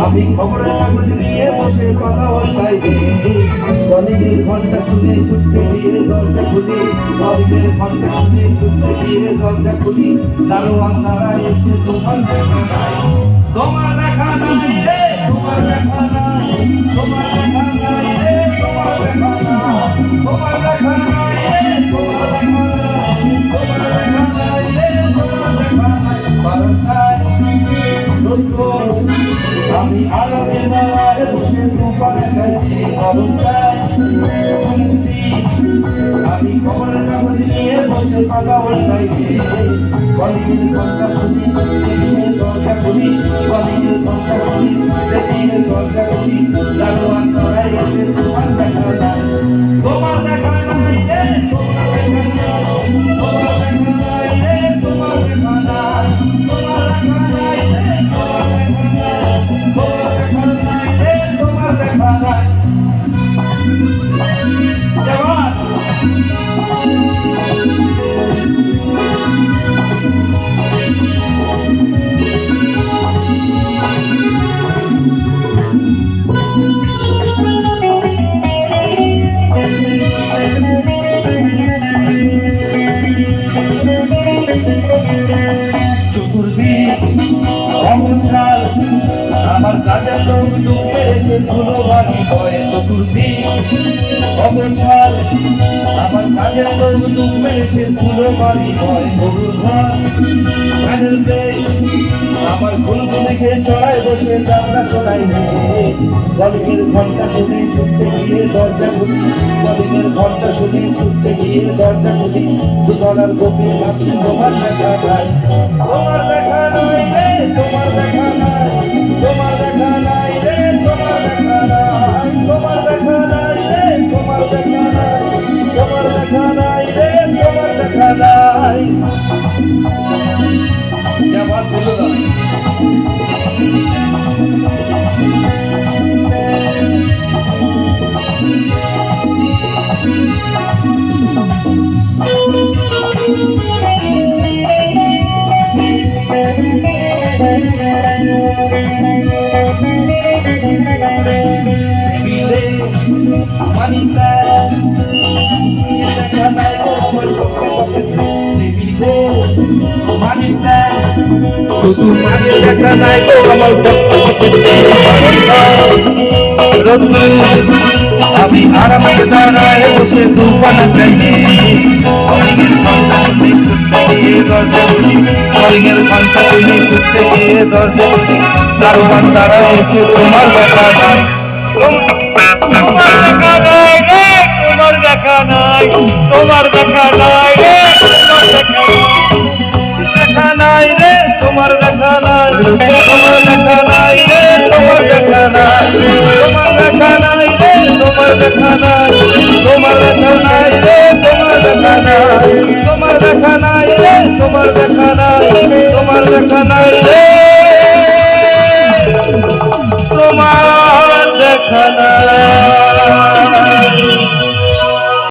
আমি খবরের কাগজ নিয়ে বসে কথা বলতাই কলেজের ঘন্টা শুনে ছুটতে গিয়ে দরজা খুলি কলেজের ঘন্টা শুনে ছুটতে গিয়ে দরজা খুলি দারোয়ান দ্বারা এসে তোমার দেখা নাই তোমার দেখা নাই রে তোমার দেখা নাই তোমার দেখা নাই রে তোমার দেখা নাই তোমার দেখা নাই রে তোমার দেখা নাই তোমার দেখা নাই রে তোমার দেখা নাই বারকায় আমি আরামে দাঁড়ায় বসে তোমার কাছে আমি খবরের কাগজ নিয়ে বসে কথা বলতাই কলেজের ঘন্টা শুনি দরজা খুলি কলেজের ঘন্টা শুনি দরজা খুলি দারোয়ান দ্বারাই এসে তোমার দেখা নাই তোমার দেখা নাই রে তোমার দেখা নাই তোমার দেখা নাই রে তোমার দেখা নাই তোমার দেখা নাই রে তোমার দেখা নাই আমার কাজের লোক ডুবেছে ধুলো বাড়ি বয়ে চতুর্দিক অবসাল আমার কাজের লোক ডুবেছে ধুলো বাড়ি বয়ে গরুর ঘর কাজের বেশ আমার গুলগুলি খেয়ে চড়াই বসে যাত্রা চড়াই কলেজের ঘন্টা শুনে ছুটতে গিয়ে দরজা খুলি কলেজের ঘন্টা শুনে ছুটতে গিয়ে দরজা খুলি দুতলার গভীর ভাবছি তোমার দেখা নাই তোমার দেখা নাই রে তোমার দেখা নাই তোমার দেখা নাই রে তোমার দেখা নাই তোমার দেখা নাই রে তোমার দেখা নাই তোমার দেখা নাই রে তোমার দেখা নাই क्या बात बोलो ना শুধু মায়ের দেখা নাই গো আমার আমি আরামে দাঁড়ায় বসে দুপানা চাইনি কলিগের ঘন্টা শুনে ছুটতে গিয়ে দরজা খুলি কলিগের ঘন্টা শুনে ছুটতে গিয়ে দরজা খুলি দারোয়ান দ্বারা এসে তোমার দেখা নাই তোমার দেখা নাই রে তোমার দেখা নাই তোমার দেখা নাই রে তোমার দেখা নাই রে তোমার দেখা নাই তোমার দেখা নাই রে তোমার দেখা নাই তোমার দেখা নাই রে তোমার দেখা নাই তোমার দেখা নাই রে তোমার দেখা নাই তোমার দেখা নাই রে তোমার দেখা নাই তোমার দেখা নাই রে তোমার দেখা নাই